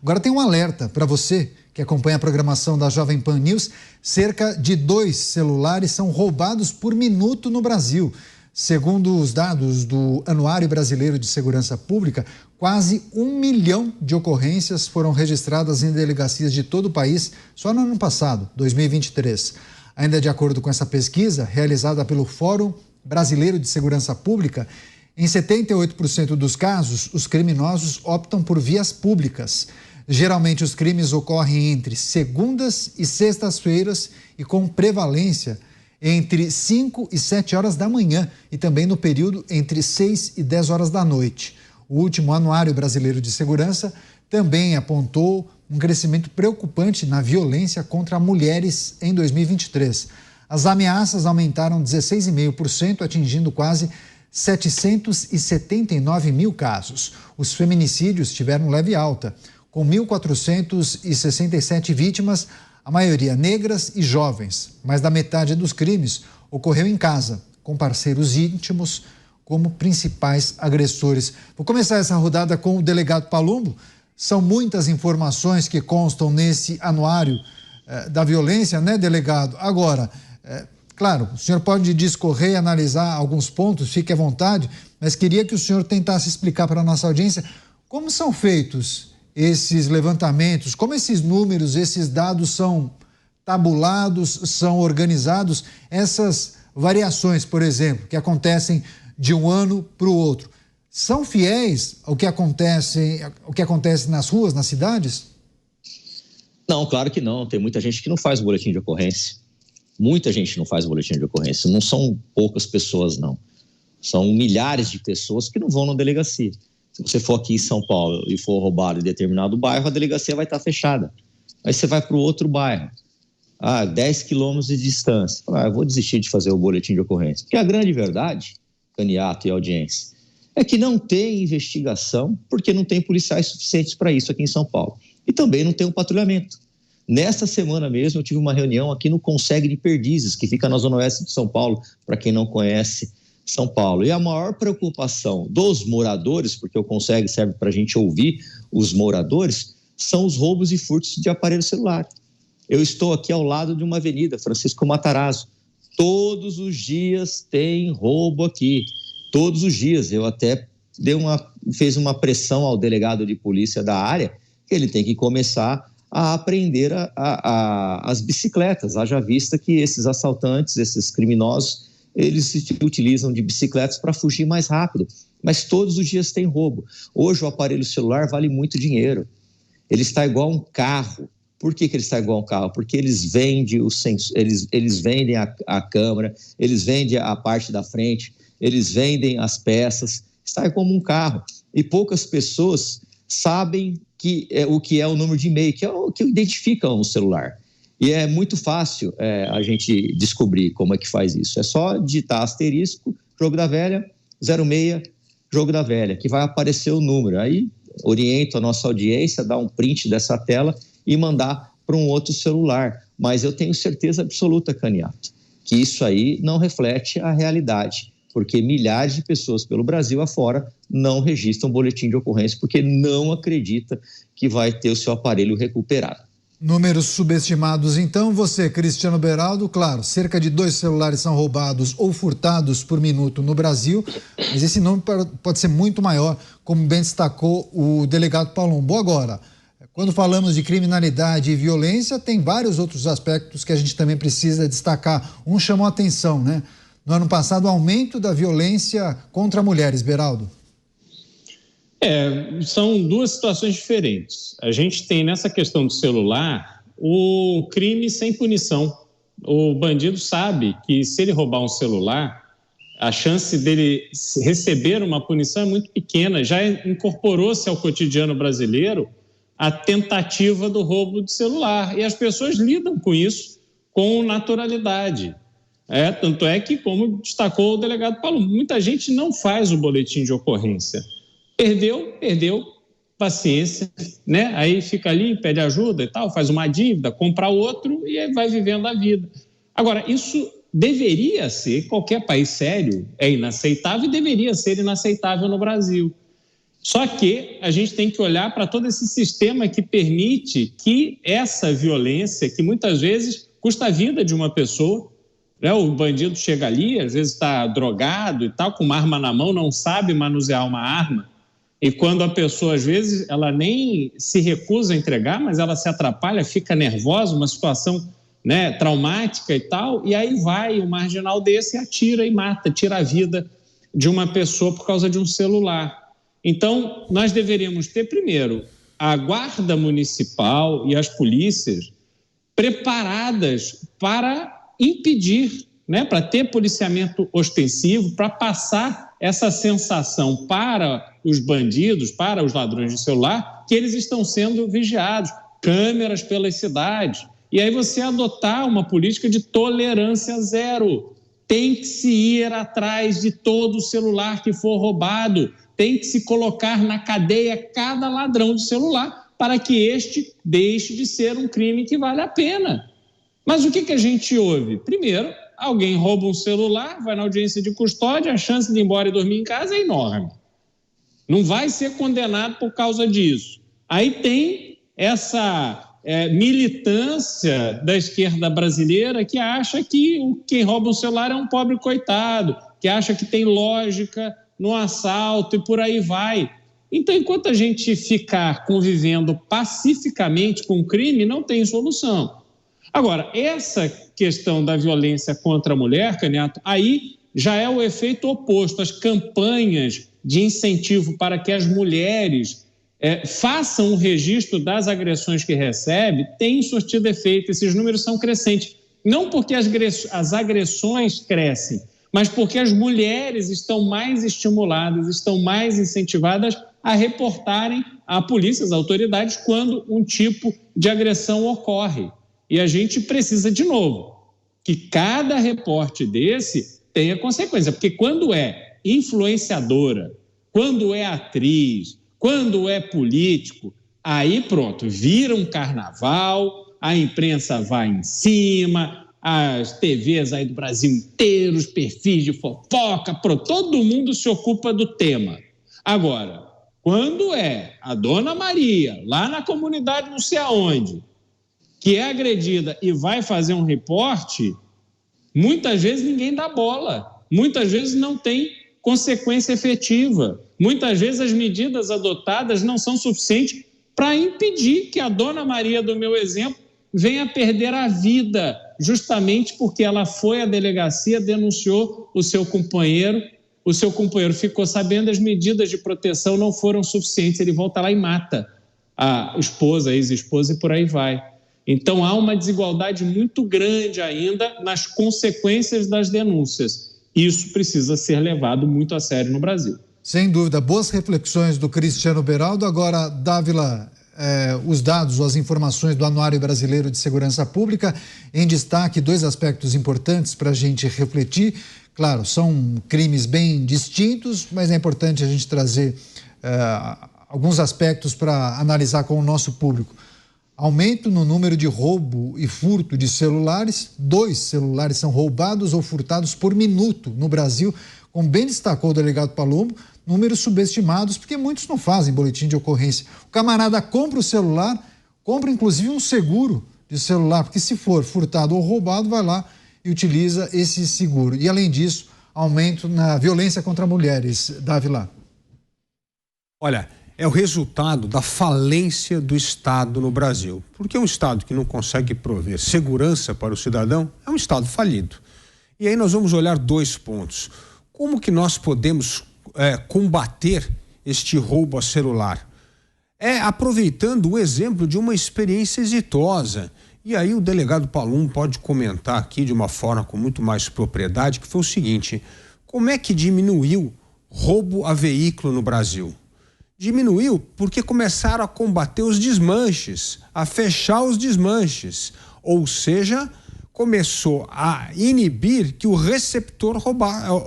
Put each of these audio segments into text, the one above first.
Agora tem um alerta para você que acompanha a programação da Jovem Pan News. Cerca de 2 celulares são roubados por minuto no Brasil. Segundo os dados do Anuário Brasileiro de Segurança Pública, quase 1 milhão de ocorrências foram registradas em delegacias de todo o país só no ano passado, 2023. Ainda de acordo com essa pesquisa, realizada pelo Fórum Brasileiro de Segurança Pública, em 78% dos casos, os criminosos optam por vias públicas. Geralmente, os crimes ocorrem entre segundas e sextas-feiras e com prevalência entre 5 e 7 horas da manhã e também no período entre 6 e 10 horas da noite. O último Anuário Brasileiro de Segurança também apontou um crescimento preocupante na violência contra mulheres em 2023. As ameaças aumentaram 16,5%, atingindo quase 779 mil casos. Os feminicídios tiveram leve alta, com 1.467 vítimas, a maioria negras e jovens. Mais da metade dos crimes ocorreu em casa, com parceiros íntimos como principais agressores. Vou começar essa rodada com o delegado Palumbo. São muitas informações que constam nesse anuário da violência, né, delegado? Agora, claro, o senhor pode discorrer e analisar alguns pontos, fique à vontade, mas queria que o senhor tentasse explicar para a nossa audiência como são feitos esses levantamentos, como esses números, esses dados são tabulados, são organizados, essas variações, por exemplo, que acontecem de um ano para o outro, são fiéis ao que acontece nas ruas, nas cidades? Não, claro que não. Tem muita gente que não faz boletim de ocorrência. Muita gente não faz boletim de ocorrência. Não são poucas pessoas, não. São milhares de pessoas que não vão na delegacia. Se você for aqui em São Paulo e for roubado em determinado bairro, a delegacia vai estar fechada. Aí você vai para o outro bairro, 10 quilômetros de distância. Eu vou desistir de fazer o boletim de ocorrência. Porque a grande verdade, Caniato e audiência, é que não tem investigação porque não tem policiais suficientes para isso aqui em São Paulo. E também não tem um patrulhamento. Nesta semana mesmo eu tive uma reunião aqui no Conseg de Perdizes, que fica na zona oeste de São Paulo, para quem não conhece São Paulo. E a maior preocupação dos moradores, porque o Conseg serve para a gente ouvir os moradores, são os roubos e furtos de aparelho celular. Eu estou aqui ao lado de uma avenida, Francisco Matarazzo. Todos os dias tem roubo aqui. Todos os dias. Eu até fez uma pressão ao delegado de polícia da área, que ele tem que começar a apreender as bicicletas. Haja vista que esses assaltantes, esses criminosos, eles se utilizam de bicicletas para fugir mais rápido. Mas todos os dias tem roubo. Hoje o aparelho celular vale muito dinheiro. Ele está igual a um carro. Por que ele está igual a um carro? Porque eles vendem eles vendem a câmera, eles vendem a parte da frente, eles vendem as peças. Está como um carro. E poucas pessoas sabem o que é o número de e-mail, que é o que identifica um celular. E é muito fácil a gente descobrir como é que faz isso. É só digitar asterisco, jogo da velha, 06, jogo da velha, que vai aparecer o número. Aí oriento a nossa audiência a dar um print dessa tela e mandar para um outro celular. Mas eu tenho certeza absoluta, Caniato, que isso aí não reflete a realidade, porque milhares de pessoas pelo Brasil afora não registram boletim de ocorrência porque não acredita que vai ter o seu aparelho recuperado. Números subestimados, então. Você, Cristiano Beraldo, claro, cerca de 2 celulares são roubados ou furtados por minuto no Brasil, mas esse número pode ser muito maior, como bem destacou o delegado Palumbo. Agora, quando falamos de criminalidade e violência, tem vários outros aspectos que a gente também precisa destacar. Um chamou a atenção, né? No ano passado, o aumento da violência contra mulheres, Beraldo. São duas situações diferentes. A gente tem nessa questão do celular o crime sem punição. O bandido sabe que se ele roubar um celular, a chance dele receber uma punição é muito pequena. Já incorporou-se ao cotidiano brasileiro a tentativa do roubo de celular. E as pessoas lidam com isso com naturalidade. Tanto é que, como destacou o delegado Paulo, muita gente não faz o boletim de ocorrência. Perdeu, paciência, né? Aí fica ali, pede ajuda e tal, faz uma dívida, compra outro e aí vai vivendo a vida. Agora, isso deveria ser, qualquer país sério é inaceitável e deveria ser inaceitável no Brasil. Só que a gente tem que olhar para todo esse sistema que permite que essa violência, que muitas vezes custa a vida de uma pessoa, né? O bandido chega ali, às vezes está drogado e tal, com uma arma na mão, não sabe manusear uma arma, e quando a pessoa, às vezes, ela nem se recusa a entregar, mas ela se atrapalha, fica nervosa, uma situação, né, traumática e tal, e aí vai um marginal desse e atira e mata, tira a vida de uma pessoa por causa de um celular. Então, nós deveríamos ter, primeiro, a guarda municipal e as polícias preparadas para impedir, né, para ter policiamento ostensivo, para passar essa sensação para os bandidos, para os ladrões de celular, que eles estão sendo vigiados, câmeras pelas cidades. E aí você adotar uma política de tolerância zero. Tem que se ir atrás de todo celular que for roubado, tem que se colocar na cadeia cada ladrão de celular para que este deixe de ser um crime que vale a pena. Mas o que a gente ouve? Primeiro, alguém rouba um celular, vai na audiência de custódia, a chance de ir embora e dormir em casa é enorme. Não vai ser condenado por causa disso. Aí tem essa militância da esquerda brasileira que acha que quem rouba um celular é um pobre coitado, que acha que tem lógica no assalto e por aí vai. Então, enquanto a gente ficar convivendo pacificamente com o crime, não tem solução. Agora, essa questão da violência contra a mulher, Caniato, aí já é o efeito oposto. As campanhas de incentivo para que as mulheres façam o registro das agressões que recebem têm surtido efeito. Esses números são crescentes. Não porque as agressões crescem, mas porque as mulheres estão mais estimuladas, estão mais incentivadas a reportarem à polícia, às autoridades, quando um tipo de agressão ocorre. E a gente precisa, de novo, que cada reporte desse tenha consequência, porque quando é influenciadora, quando é atriz, quando é político, aí pronto, vira um carnaval, a imprensa vai em cima, as TVs aí do Brasil inteiro, os perfis de fofoca, todo mundo se ocupa do tema. Agora, quando é a Dona Maria, lá na comunidade não sei aonde, que é agredida e vai fazer um reporte, muitas vezes ninguém dá bola, muitas vezes não tem consequência efetiva, muitas vezes as medidas adotadas não são suficientes para impedir que a Dona Maria, do meu exemplo, venha perder a vida, justamente porque ela foi à delegacia, denunciou o seu companheiro ficou sabendo, as medidas de proteção não foram suficientes, ele volta lá e mata a esposa, a ex-esposa e por aí vai. Então há uma desigualdade muito grande ainda nas consequências das denúncias. Isso precisa ser levado muito a sério no Brasil. Sem dúvida, boas reflexões do Cristiano Beraldo. Agora, Dávila, os dados, as informações do Anuário Brasileiro de Segurança Pública, em destaque 2 aspectos importantes para a gente refletir. Claro, são crimes bem distintos, mas é importante a gente trazer alguns aspectos para analisar com o nosso público. Aumento no número de roubo e furto de celulares. 2 celulares são roubados ou furtados por minuto no Brasil, como bem destacou o delegado Palumbo, números subestimados, porque muitos não fazem boletim de ocorrência. O camarada compra o celular, compra inclusive um seguro de celular, porque se for furtado ou roubado, vai lá e utiliza esse seguro. E além disso, aumento na violência contra mulheres. Dávila. Olha, é o resultado da falência do Estado no Brasil. Porque um Estado que não consegue prover segurança para o cidadão é um Estado falido. E aí nós vamos olhar 2 pontos. Como que nós podemos combater este roubo a celular? Aproveitando o exemplo de uma experiência exitosa. E aí o delegado Palumbo pode comentar aqui de uma forma com muito mais propriedade, que foi o seguinte: como é que diminuiu roubo a veículo no Brasil? Diminuiu porque começaram a combater os desmanches, a fechar os desmanches, ou seja, começou a inibir que o receptor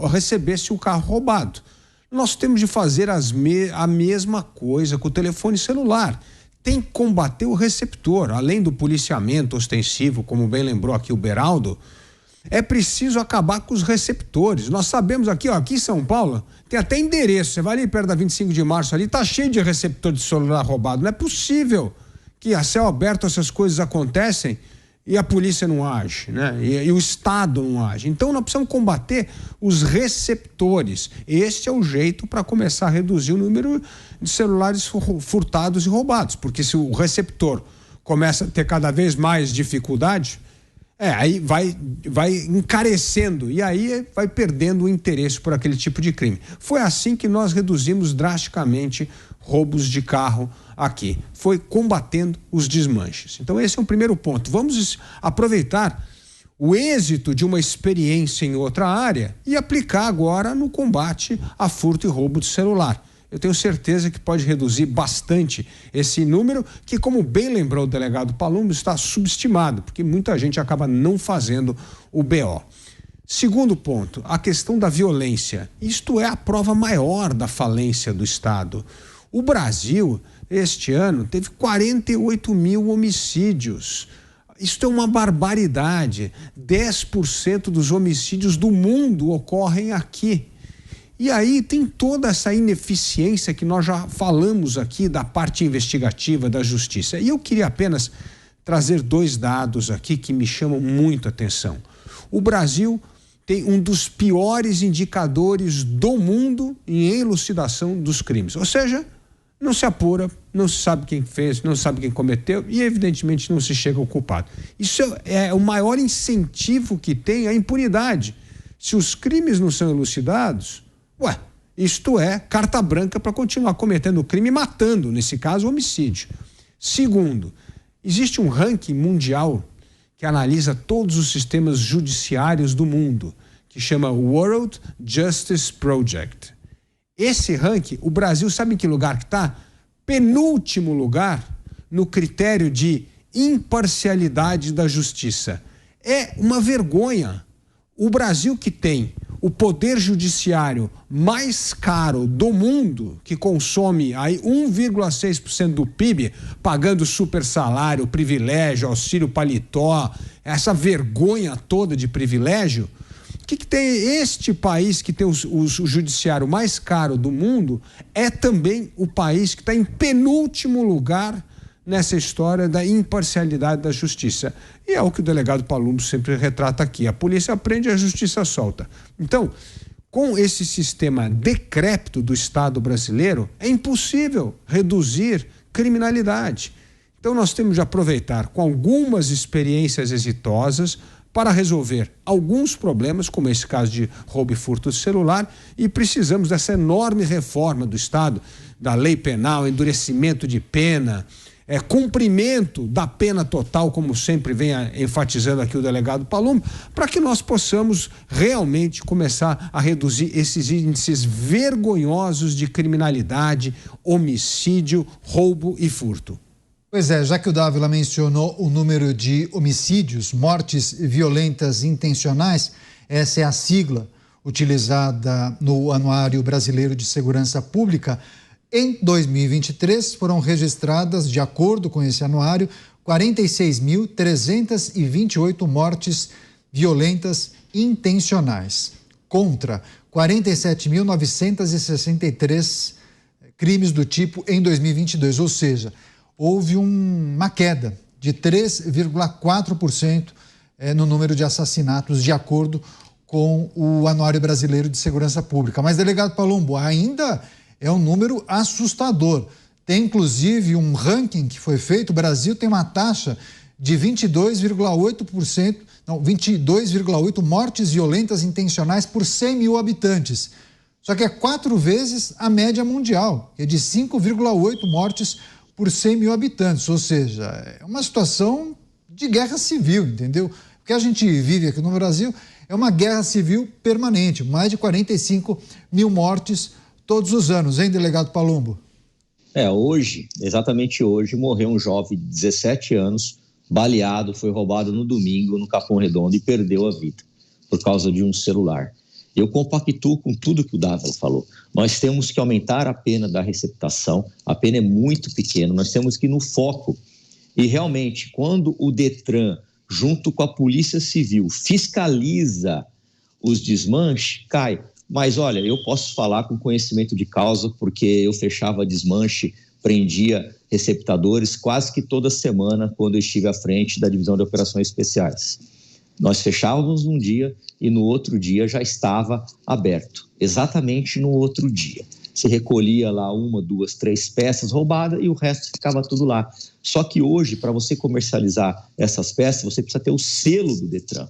recebesse o carro roubado. Nós temos de fazer a mesma coisa com o telefone celular. Tem que combater o receptor, além do policiamento ostensivo, como bem lembrou aqui o Beraldo. É preciso acabar com os receptores. Nós sabemos aqui em São Paulo, tem até endereço. Você vai ali perto da 25 de março ali, tá cheio de receptor de celular roubado. Não é possível que a céu aberto essas coisas acontecem e a polícia não age, né? E o Estado não age. Então nós precisamos combater os receptores. Este é o jeito para começar a reduzir o número de celulares furtados e roubados. Porque se o receptor começa a ter cada vez mais dificuldade, aí vai encarecendo e aí vai perdendo o interesse por aquele tipo de crime. Foi assim que nós reduzimos drasticamente roubos de carro aqui. Foi combatendo os desmanches. Então esse é um primeiro ponto. Vamos aproveitar o êxito de uma experiência em outra área e aplicar agora no combate a furto e roubo de celular. Eu tenho certeza que pode reduzir bastante esse número, que, como bem lembrou o delegado Palumbo, está subestimado, porque muita gente acaba não fazendo o BO. Segundo ponto, a questão da violência. Isto é a prova maior da falência do Estado. O Brasil, este ano, teve 48 mil homicídios. Isto é uma barbaridade. 10% dos homicídios do mundo ocorrem aqui. E aí tem toda essa ineficiência que nós já falamos aqui da parte investigativa da justiça. E eu queria apenas trazer 2 dados aqui que me chamam muito a atenção. O Brasil tem um dos piores indicadores do mundo em elucidação dos crimes. Ou seja, não se apura, não se sabe quem fez, não se sabe quem cometeu e, evidentemente, não se chega ao culpado. Isso é o maior incentivo que tem a impunidade. Se os crimes não são elucidados, isto é carta branca para continuar cometendo crime e matando, nesse caso, homicídio. Segundo, existe um ranking mundial que analisa todos os sistemas judiciários do mundo, que chama World Justice Project. Esse ranking, o Brasil, sabe em que lugar que está? Penúltimo lugar no critério de imparcialidade da justiça. É uma vergonha. O Brasil, que tem o poder judiciário mais caro do mundo, que consome aí 1,6% do PIB, pagando super salário, privilégio, auxílio paletó, essa vergonha toda de privilégio, que tem este país que tem o judiciário mais caro do mundo, é também o país que está em penúltimo lugar nessa história da imparcialidade da justiça. E é o que o delegado Palumbo sempre retrata aqui. A polícia prende e a justiça solta. Então, com esse sistema decrépito do Estado brasileiro, é impossível reduzir criminalidade. Então, nós temos de aproveitar com algumas experiências exitosas para resolver alguns problemas, como esse caso de roubo e furto de celular, e precisamos dessa enorme reforma do Estado, da lei penal, endurecimento de pena, cumprimento da pena total, como sempre vem enfatizando aqui o delegado Palumbo, para que nós possamos realmente começar a reduzir esses índices vergonhosos de criminalidade, homicídio, roubo e furto. Pois é, já que o Dávila mencionou o número de homicídios, mortes violentas intencionais, essa é a sigla utilizada no Anuário Brasileiro de Segurança Pública. Em 2023, foram registradas, de acordo com esse anuário, 46.328 mortes violentas intencionais, contra 47.963 crimes do tipo em 2022, ou seja, houve uma queda de 3,4% no número de assassinatos, de acordo com o Anuário Brasileiro de Segurança Pública. Mas, delegado Palumbo, ainda é um número assustador. Tem, inclusive, um ranking que foi feito. O Brasil tem uma taxa de 22,8 mortes violentas intencionais por 100 mil habitantes. Só que é 4 vezes a média mundial, que é de 5,8 mortes por 100 mil habitantes, ou seja, é uma situação de guerra civil, entendeu? O que a gente vive aqui no Brasil é uma guerra civil permanente, mais de 45 mil mortes todos os anos, hein, delegado Palumbo? Hoje, exatamente hoje, morreu um jovem de 17 anos, baleado, foi roubado no domingo no Capão Redondo e perdeu a vida por causa de um celular. Eu compactuo com tudo que o Dávila falou. Nós temos que aumentar a pena da receptação, a pena é muito pequena, nós temos que ir no foco. E realmente, quando o Detran junto com a Polícia Civil, fiscaliza os desmanches, cai. Mas, olha, eu posso falar com conhecimento de causa, porque eu fechava desmanche, prendia receptadores quase que toda semana quando eu estive à frente da Divisão de Operações Especiais. Nós fechávamos num dia e no outro dia já estava aberto, exatamente no outro dia. Se recolhia lá 1, 2, 3 peças roubadas e o resto ficava tudo lá. Só que hoje, para você comercializar essas peças, você precisa ter o selo do Detran.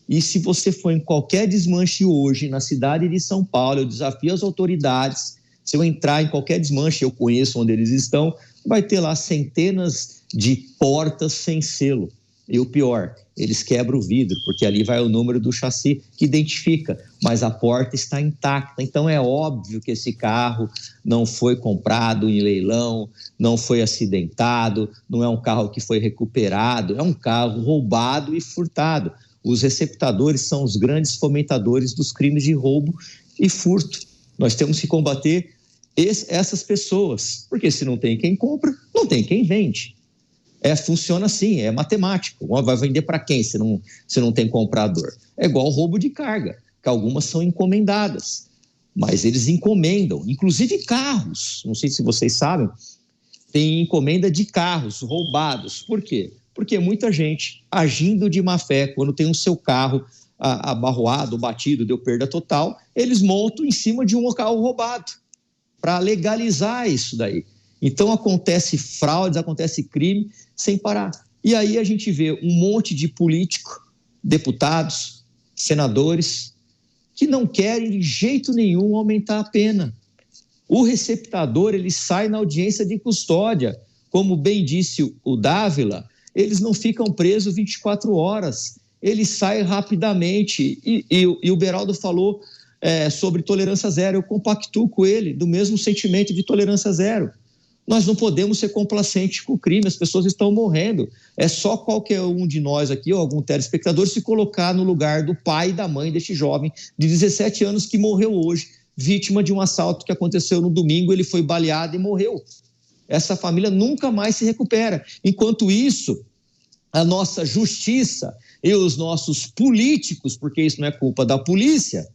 E se você for em qualquer desmanche hoje na cidade de São Paulo, eu desafio as autoridades, se eu entrar em qualquer desmanche, eu conheço onde eles estão, vai ter lá centenas de portas sem selo. E o pior, eles quebram o vidro, porque ali vai o número do chassi que identifica, mas a porta está intacta. Então é óbvio que esse carro não foi comprado em leilão, não foi acidentado, não é um carro que foi recuperado, é um carro roubado e furtado. Os receptadores são os grandes fomentadores dos crimes de roubo e furto. Nós temos que combater essas pessoas, porque se não tem quem compra, não tem quem vende. Funciona assim, é matemático. Vai vender para quem se não tem comprador? É igual ao roubo de carga, que algumas são encomendadas, mas eles encomendam, inclusive carros. Não sei se vocês sabem, tem encomenda de carros roubados. Por quê? Porque muita gente, agindo de má fé, quando tem o seu carro abarroado, batido, deu perda total, eles montam em cima de um carro roubado para legalizar isso daí. Então acontece fraudes, acontece crime sem parar. E aí a gente vê um monte de políticos, deputados, senadores, que não querem de jeito nenhum aumentar a pena. O receptador, ele sai na audiência de custódia. Como bem disse o Dávila, eles não ficam presos 24 horas, eles saem rapidamente. E o Beraldo falou sobre tolerância zero, eu compactuo com ele, do mesmo sentimento de tolerância zero. Nós não podemos ser complacentes com o crime, as pessoas estão morrendo. É só qualquer um de nós aqui, ou algum telespectador, se colocar no lugar do pai e da mãe deste jovem de 17 anos que morreu hoje, vítima de um assalto que aconteceu no domingo, ele foi baleado e morreu. Essa família nunca mais se recupera. Enquanto isso, a nossa justiça e os nossos políticos, porque isso não é culpa da polícia,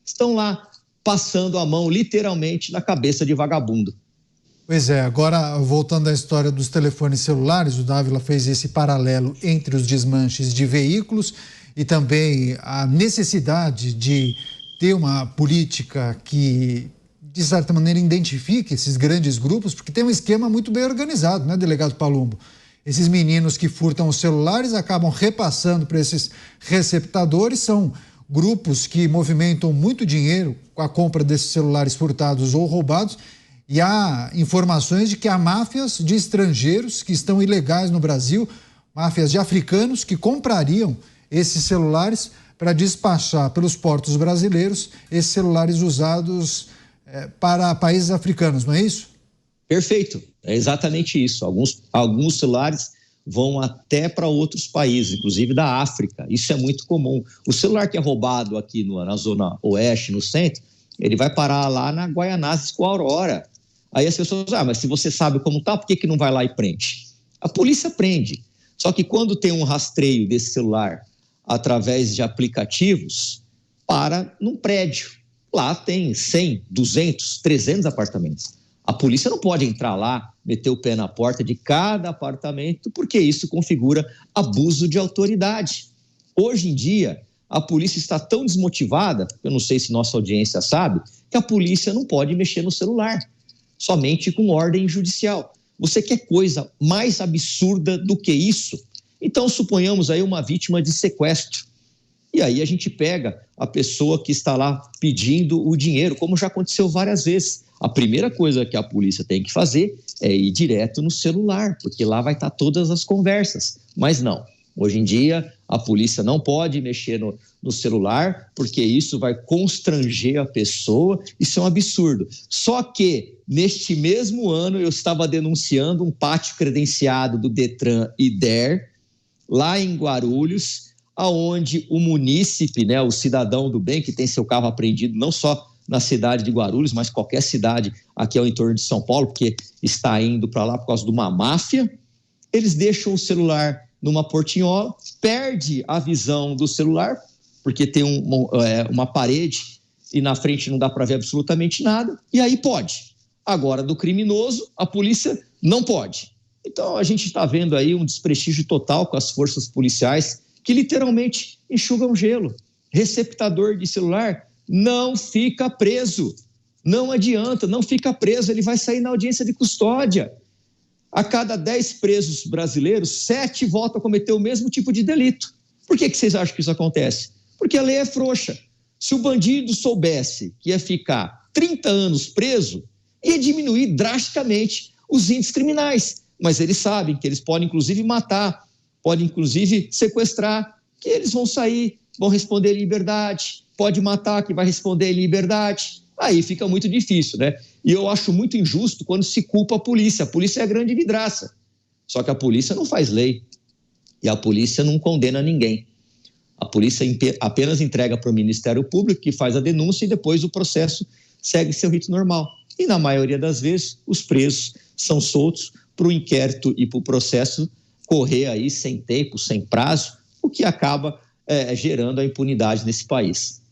estão lá passando a mão literalmente na cabeça de vagabundo. Pois é, agora voltando à história dos telefones celulares, o Dávila fez esse paralelo entre os desmanches de veículos e também a necessidade de ter uma política que, de certa maneira, identifique esses grandes grupos, porque tem um esquema muito bem organizado, né, delegado Palumbo? Esses meninos que furtam os celulares acabam repassando para esses receptadores, são grupos que movimentam muito dinheiro com a compra desses celulares furtados ou roubados. E há informações de que há máfias de estrangeiros que estão ilegais no Brasil, máfias de africanos que comprariam esses celulares para despachar pelos portos brasileiros esses celulares usados para países africanos, não é isso? Perfeito, é exatamente isso. Alguns celulares vão até para outros países, inclusive da África. Isso é muito comum. O celular que é roubado aqui na zona oeste, no centro, ele vai parar lá na Guaianazes com a Aurora. Aí as pessoas dizem, mas se você sabe como tá, por que não vai lá e prende? A polícia prende. Só que quando tem um rastreio desse celular através de aplicativos, para num prédio. Lá tem 100, 200, 300 apartamentos. A polícia não pode entrar lá, meter o pé na porta de cada apartamento, porque isso configura abuso de autoridade. Hoje em dia, a polícia está tão desmotivada, eu não sei se nossa audiência sabe, que a polícia não pode mexer no celular. Somente com ordem judicial. Você quer coisa mais absurda do que isso? Então, suponhamos aí uma vítima de sequestro. E aí a gente pega a pessoa que está lá pedindo o dinheiro, como já aconteceu várias vezes. A primeira coisa que a polícia tem que fazer é ir direto no celular, porque lá vai estar todas as conversas. Mas não. Hoje em dia, a polícia não pode mexer no celular, porque isso vai constranger a pessoa, isso é um absurdo. Só que, neste mesmo ano, eu estava denunciando um pátio credenciado do Detran e DER, lá em Guarulhos, aonde o munícipe, né, o cidadão do bem, que tem seu carro apreendido, não só na cidade de Guarulhos, mas qualquer cidade aqui ao entorno de São Paulo, porque está indo para lá por causa de uma máfia, eles deixam o celular numa portinhola, perde a visão do celular, porque tem uma parede e na frente não dá para ver absolutamente nada, e aí pode. Agora, do criminoso, a polícia não pode. Então, a gente está vendo aí um desprestígio total com as forças policiais que literalmente enxugam gelo. Receptador de celular não fica preso. Não adianta, não fica preso, ele vai sair na audiência de custódia. A cada 10 presos brasileiros, 7 voltam a cometer o mesmo tipo de delito. Por que vocês acham que isso acontece? Porque a lei é frouxa. Se o bandido soubesse que ia ficar 30 anos preso, ia diminuir drasticamente os índices criminais. Mas eles sabem que eles podem, inclusive, matar, podem, inclusive, sequestrar, que eles vão sair, vão responder em liberdade, pode matar, que vai responder em liberdade. Aí fica muito difícil, né? E eu acho muito injusto quando se culpa a polícia. A polícia é a grande vidraça. Só que a polícia não faz lei. E a polícia não condena ninguém. A polícia apenas entrega para o Ministério Público, que faz a denúncia, e depois o processo segue seu rito normal. E na maioria das vezes, os presos são soltos para o inquérito e para o processo correr aí sem tempo, sem prazo, o que acaba gerando a impunidade nesse país.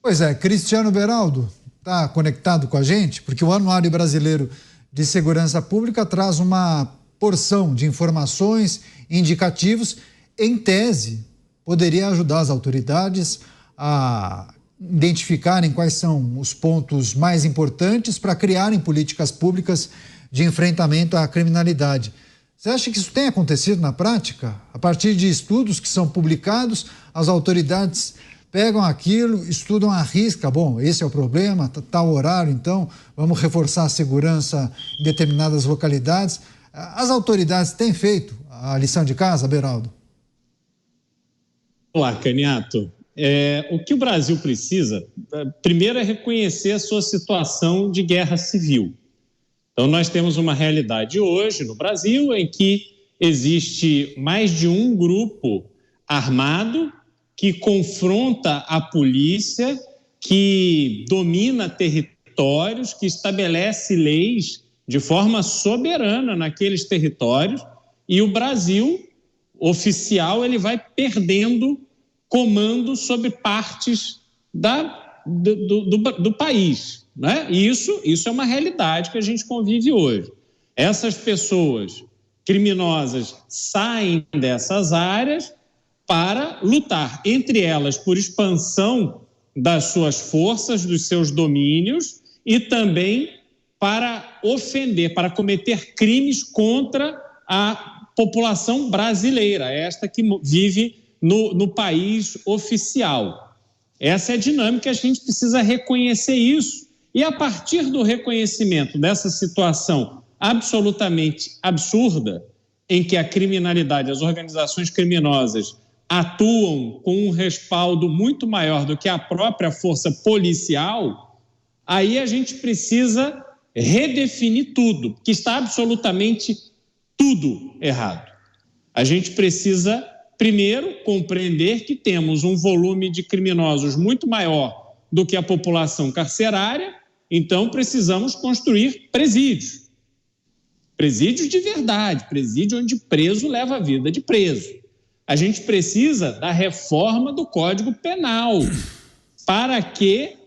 Pois é, Cristiano Beraldo está conectado com a gente, porque o Anuário Brasileiro de Segurança Pública traz uma porção de informações, indicativos, em tese, poderia ajudar as autoridades a identificarem quais são os pontos mais importantes para criarem políticas públicas de enfrentamento à criminalidade. Você acha que isso tem acontecido na prática? A partir de estudos que são publicados, as autoridades pegam aquilo, estudam à risca. Bom, esse é o problema, tal horário, então vamos reforçar a segurança em determinadas localidades. As autoridades têm feito a lição de casa, Beraldo? Olá, Caniato. O que o Brasil precisa, primeiro, é reconhecer a sua situação de guerra civil. Então, nós temos uma realidade hoje no Brasil em que existe mais de um grupo armado que confronta a polícia, que domina territórios, que estabelece leis de forma soberana naqueles territórios, e o Brasil oficial ele vai perdendo comando sobre partes do país, né? E isso é uma realidade que a gente convive hoje. Essas pessoas criminosas saem dessas áreas para lutar, entre elas, por expansão das suas forças, dos seus domínios, e também para ofender, para cometer crimes contra a população brasileira, esta que vive no país oficial. Essa é a dinâmica, a gente precisa reconhecer isso. E a partir do reconhecimento dessa situação absolutamente absurda, em que a criminalidade, as organizações criminosas atuam com um respaldo muito maior do que a própria força policial, aí a gente precisa redefinir tudo, que está absolutamente tudo errado. A gente precisa, primeiro, compreender que temos um volume de criminosos muito maior do que a população carcerária, então precisamos construir presídios. Presídios de verdade, presídio onde preso leva a vida de preso. A gente precisa da reforma do Código Penal para que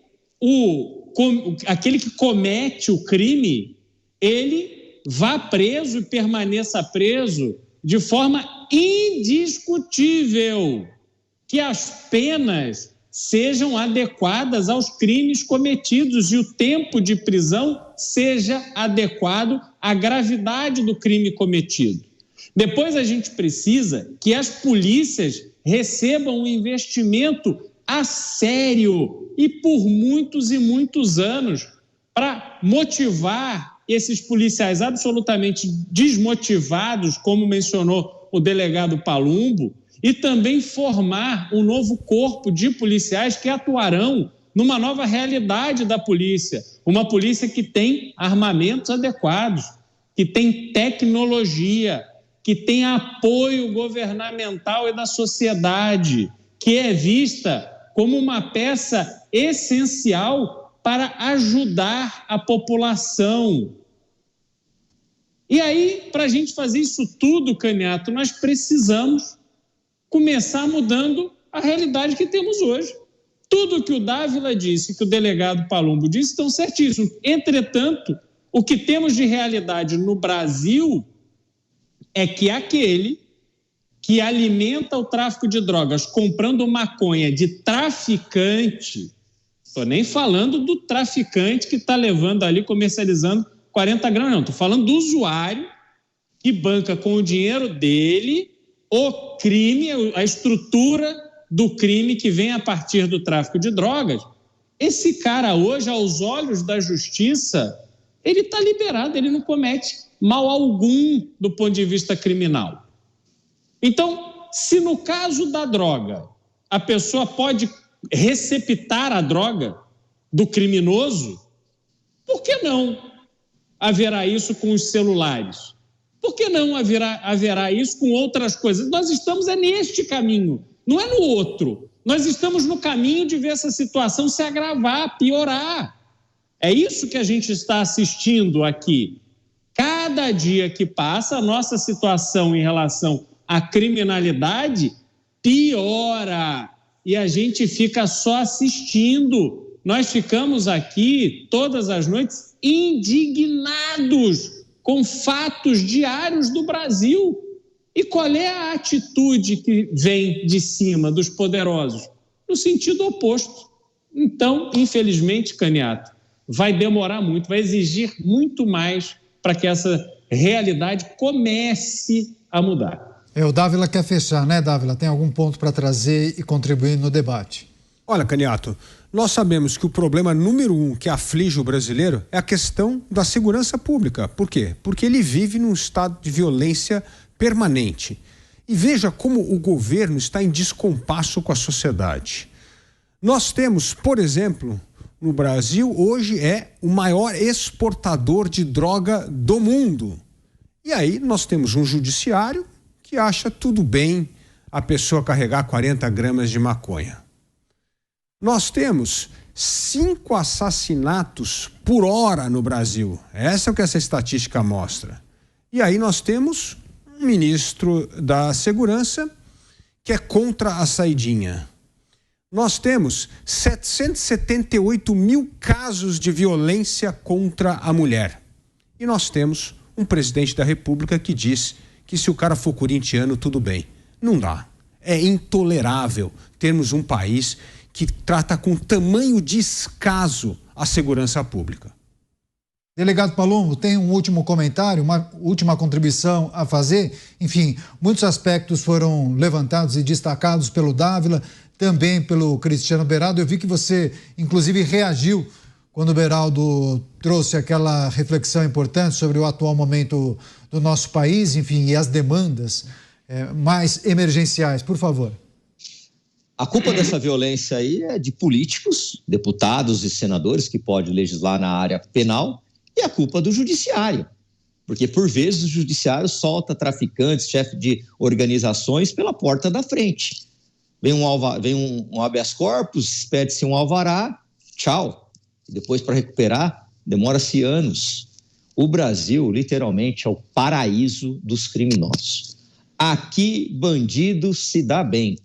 aquele que comete o crime, ele vá preso e permaneça preso de forma indiscutível, que as penas sejam adequadas aos crimes cometidos e o tempo de prisão seja adequado à gravidade do crime cometido. Depois a gente precisa que as polícias recebam um investimento a sério e por muitos e muitos anos para motivar esses policiais absolutamente desmotivados, como mencionou o delegado Palumbo, e também formar um novo corpo de policiais que atuarão numa nova realidade da polícia, uma polícia que tem armamentos adequados, que tem tecnologia, que tem apoio governamental e da sociedade, que é vista como uma peça essencial para ajudar a população. E aí, para a gente fazer isso tudo, Caniato, nós precisamos começar mudando a realidade que temos hoje. Tudo que o Dávila disse, que o delegado Palumbo disse, estão certíssimos. Entretanto, o que temos de realidade no Brasil é que aquele que alimenta o tráfico de drogas comprando maconha de traficante, estou nem falando do traficante que está levando ali, comercializando 40 gramas, não, estou falando do usuário que banca com o dinheiro dele o crime, a estrutura do crime que vem a partir do tráfico de drogas. Esse cara hoje, aos olhos da justiça, ele está liberado, ele não comete mal algum do ponto de vista criminal. Então, se no caso da droga, a pessoa pode receptar a droga do criminoso, por que não haverá isso com os celulares? Por que não haverá isso com outras coisas? Nós estamos neste caminho, não é no outro. Nós estamos no caminho de ver essa situação se agravar, piorar. É isso que a gente está assistindo aqui. Cada dia que passa, a nossa situação em relação à criminalidade piora e a gente fica só assistindo. Nós ficamos aqui todas as noites indignados com fatos diários do Brasil. E qual é a atitude que vem de cima dos poderosos? No sentido oposto. Então, infelizmente, Caniato, vai demorar muito, vai exigir muito mais para que essa realidade comece a mudar. O Dávila quer fechar, né, Dávila? Tem algum ponto para trazer e contribuir no debate? Olha, Caniato, nós sabemos que o problema número 1 que aflige o brasileiro é a questão da segurança pública. Por quê? Porque ele vive num estado de violência permanente. E veja como o governo está em descompasso com a sociedade. Nós temos, por exemplo, no Brasil, hoje é o maior exportador de droga do mundo. E aí nós temos um judiciário que acha tudo bem a pessoa carregar 40 gramas de maconha. Nós temos 5 assassinatos por hora no Brasil. Essa é o que essa estatística mostra. E aí nós temos um ministro da Segurança que é contra a saidinha. Nós temos 778 mil casos de violência contra a mulher. E nós temos um presidente da República que diz que se o cara for corintiano, tudo bem. Não dá. É intolerável termos um país que trata com tamanho descaso a segurança pública. Delegado Palumbo, tem um último comentário, uma última contribuição a fazer? Enfim, muitos aspectos foram levantados e destacados pelo Dávila, também pelo Cristiano Beraldo. Eu vi que você, inclusive, reagiu quando o Beraldo trouxe aquela reflexão importante sobre o atual momento do nosso país, enfim, e as demandas mais emergenciais. Por favor. A culpa dessa violência aí é de políticos, deputados e senadores que podem legislar na área penal, e a culpa do judiciário, porque por vezes o judiciário solta traficantes, chefe de organizações pela porta da frente. Vem um habeas corpus, pede-se um alvará, tchau. Depois, para recuperar, demora-se anos. O Brasil, literalmente, é o paraíso dos criminosos. Aqui, bandido se dá bem.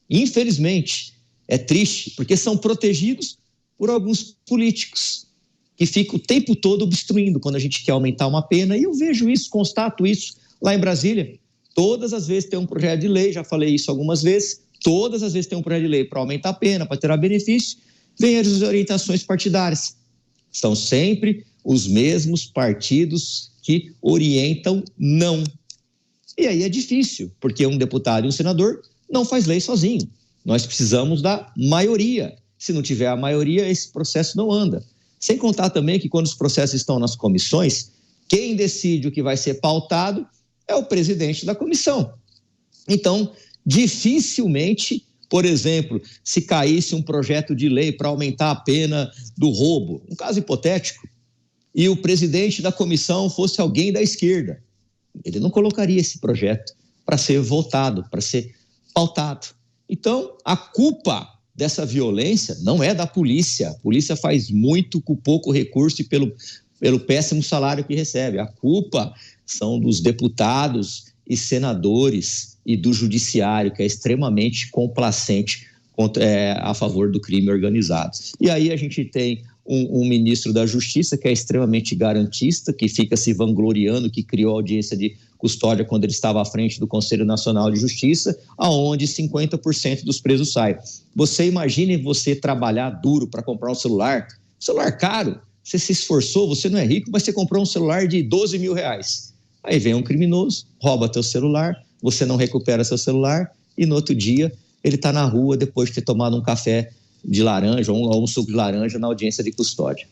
Infelizmente, é triste, porque são protegidos por alguns políticos que ficam o tempo todo obstruindo quando a gente quer aumentar uma pena. E eu vejo isso, constato isso lá em Brasília. Todas as vezes tem um projeto de lei, já falei isso algumas vezes, todas as vezes tem um projeto de lei para aumentar a pena, para tirar benefício, vem as orientações partidárias. São sempre os mesmos partidos que orientam não. E aí é difícil, porque um deputado e um senador não faz lei sozinho. Nós precisamos da maioria. Se não tiver a maioria, esse processo não anda. Sem contar também que quando os processos estão nas comissões, quem decide o que vai ser pautado é o presidente da comissão. Então, dificilmente, por exemplo, se caísse um projeto de lei para aumentar a pena do roubo, um caso hipotético, e o presidente da comissão fosse alguém da esquerda, ele não colocaria esse projeto para ser votado, para ser pautado. Então, a culpa dessa violência não é da polícia. A polícia faz muito com pouco recurso e pelo péssimo salário que recebe. A culpa são dos deputados e senadores e do judiciário, que é extremamente complacente a favor do crime organizado. E aí a gente tem um ministro da Justiça que é extremamente garantista, que fica se vangloriando, que criou audiência de custódia quando ele estava à frente do Conselho Nacional de Justiça, aonde 50% dos presos saem. Você imagine você trabalhar duro para comprar um celular caro, você se esforçou, você não é rico, mas você comprou um celular de 12 mil reais. Aí vem um criminoso, rouba teu celular, você não recupera seu celular e no outro dia ele está na rua depois de ter tomado um café de laranja ou um suco de laranja na audiência de custódia.